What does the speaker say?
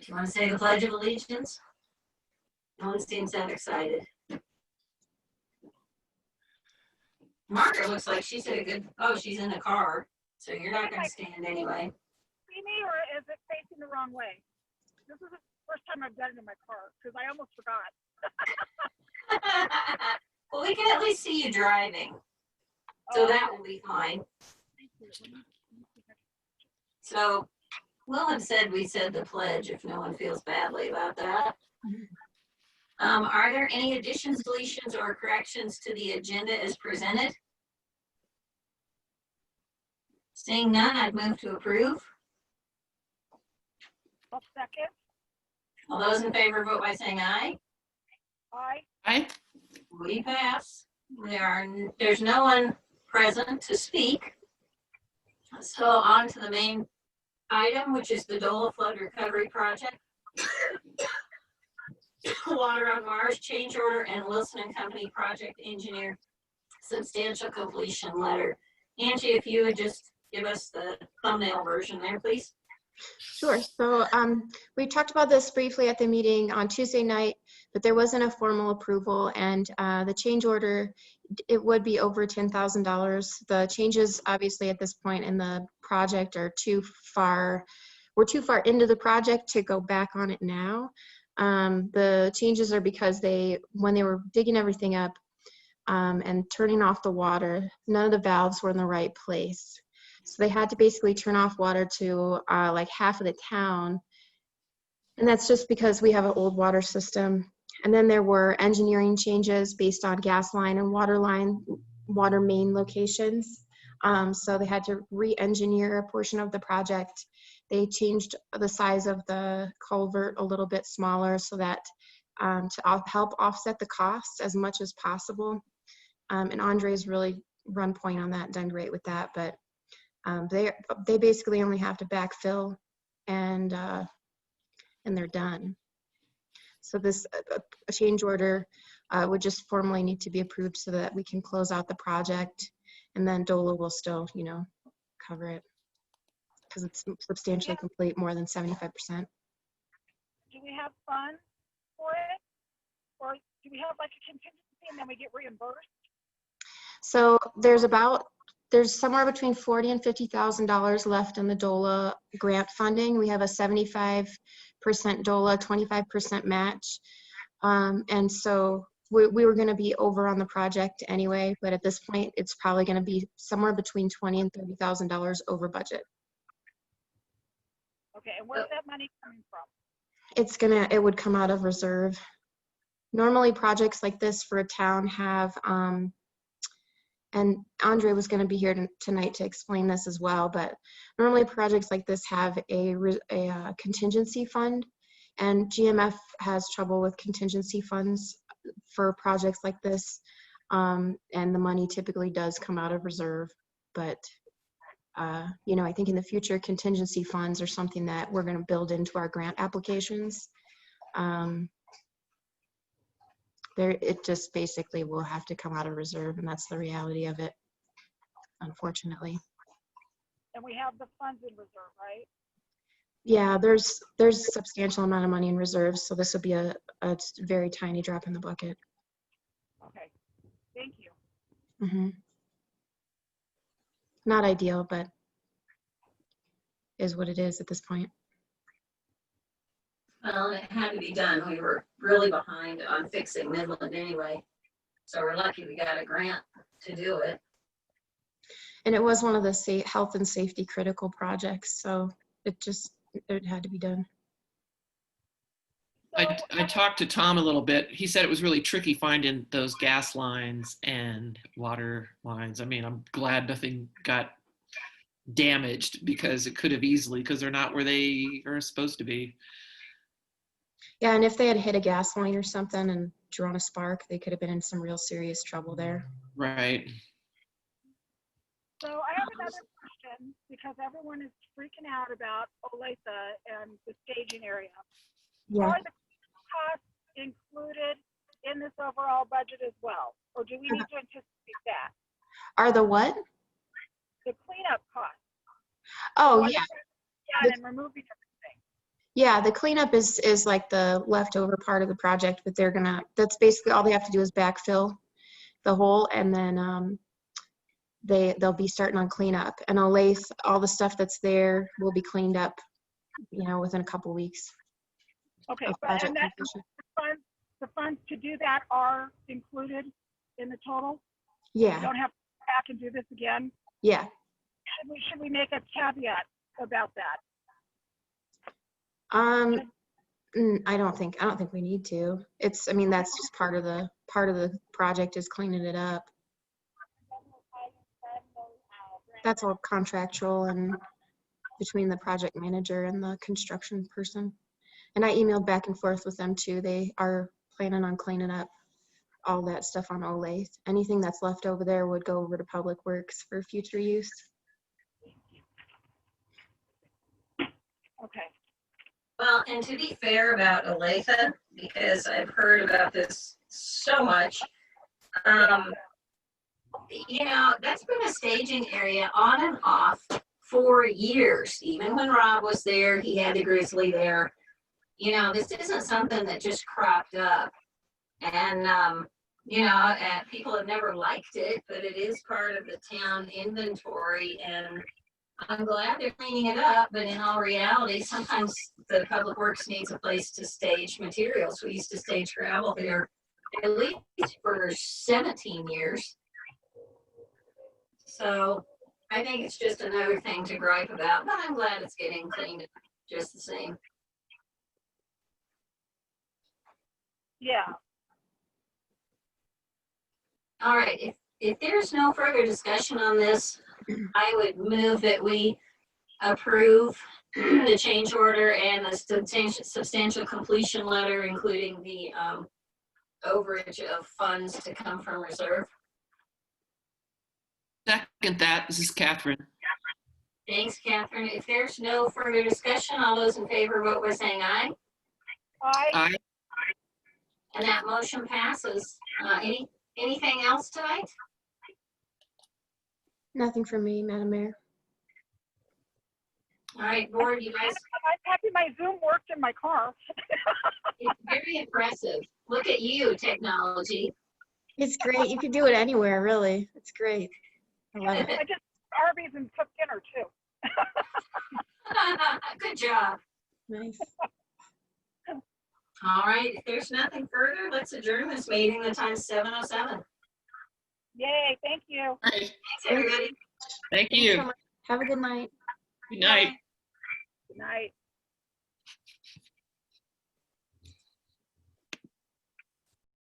Do you want to say the Pledge of Allegiance? No one seems that excited. Margaret looks like she said a good, oh, she's in the car, so you're not going to stand anyway. See me, or is it facing the wrong way? This is the first time I've done it in my car because I almost forgot. Well, we can at least see you driving, so that will be fine. So Willem said we said the pledge if no one feels badly about that. Are there any additions, deletions, or corrections to the agenda as presented? Seeing none, I'd move to approve. I'll second. All those in favor vote by saying aye. Aye. Aye. We pass. There's no one present to speak. So on to the main item, which is the DOLA Flood Recovery Project. Water on Mars change order and Wilson and Company project engineer substantial completion letter. Angie, if you would just give us the thumbnail version there, please. Sure. So we talked about this briefly at the meeting on Tuesday night, but there wasn't a formal approval, and the change order, it would be over $10,000. The changes, obviously, at this point in the project are too far. We're too far into the project to go back on it now. The changes are because when they were digging everything up and turning off the water, none of the valves were in the right place. So they had to basically turn off water to like half of the town. And that's just because we have an old water system. And then there were engineering changes based on gas line and water main locations. So they had to re-engineer a portion of the project. They changed the size of the culvert a little bit smaller so that to help offset the costs as much as possible. And Andre's really run point on that, done great with that. But they basically only have to backfill and they're done. So this change order would just formally need to be approved so that we can close out the project, and then DOLA will still, cover it because it's substantially complete, more than 75%. Do we have funds for it, or do we have like a contingency and then we get reimbursed? So there's somewhere between $40,000 and $50,000 left in the DOLA grant funding. We have a 75% DOLA, 25% match. And so we were going to be over on the project anyway, but at this point, it's probably going to be somewhere between $20,000 and $30,000 over budget. Okay, and where's that money coming from? It would come out of reserve. Normally projects like this for a town have, and Andre was going to be here tonight to explain this as well, but normally projects like this have a contingency fund, and GMF has trouble with contingency funds for projects like this, and the money typically does come out of reserve. But I think in the future, contingency funds are something that we're going to build into our grant applications. It just basically will have to come out of reserve, and that's the reality of it, unfortunately. And we have the funds in reserve, right? Yeah, there's a substantial amount of money in reserves, so this will be a very tiny drop in the bucket. Okay, thank you. Mm-hmm. Not ideal, but is what it is at this point. Well, it had to be done. We were really behind on fixing Midland anyway. So we're lucky we got a grant to do it. And it was one of the health and safety critical projects, so it had to be done. I talked to Tom a little bit. He said it was really tricky finding those gas lines and water lines. I mean, I'm glad nothing got damaged because it could have easily, because they're not where they are supposed to be. Yeah, and if they had hit a gas line or something and drawn a spark, they could have been in some real serious trouble there. Right. So I have another question, because everyone is freaking out about Olathe and the staging area. Yeah. Are the costs included in this overall budget as well? Or do we need to anticipate that? Are the what? The cleanup costs. Oh, yeah. Yeah, and removing everything. Yeah, the cleanup is like the leftover part of the project, but that's basically all they have to do is backfill the hole, and then they'll be starting on cleanup. And Olathe, all the stuff that's there will be cleaned up, within a couple weeks Okay, of but project and that completion. the funds to do that are included in the total? Yeah, You don't have to go back and do this again? yeah. Should we make a caveat about that? I don't think we need to. That's just part of the project is cleaning it up. That's all contractual and between the project manager and the construction person. And I emailed back and forth with them too. They are planning on cleaning up all that stuff on Olathe. Anything that's left over there would go over to Public Works for future use. Okay. Well, and to be fair about Olathe, because I've heard about this so much, that's been a staging area on and off for years. Even when Rob was there, he had the Grizzly there. This isn't something that just cropped up. And, people have never liked it, but it is part of the town inventory. And I'm glad they're cleaning it up, but in all reality, sometimes the Public Works needs a place to stage materials. We used to stage gravel there at least for 17 years. So I think it's just another thing to gripe about, but I'm glad it's getting cleaned up just the same. Yeah. All right, if there's no further discussion on this, I would move that we approve the change order and the substantial completion letter, including the overage of funds to come from reserve. Second that. This is Catherine. Thanks, Catherine. If there's no further discussion, all those in favor vote by saying aye. Aye. Aye. And that motion passes. Anything else tonight? Nothing from me, Madam Mayor. All right, board, you guys, I'm happy my Zoom worked in my car. it's very impressive. Look at you, technology. It's great. You could do it anywhere, really. It's great. I love it. I just Arby's and cooked dinner too. Good job. Nice. All right, if there's nothing further, let's adjourn this meeting. The time's 7:07. Yay, thank you. Aye. Thanks, everybody. Thank Thanks you. so much. Have a good night. Good night. Good night.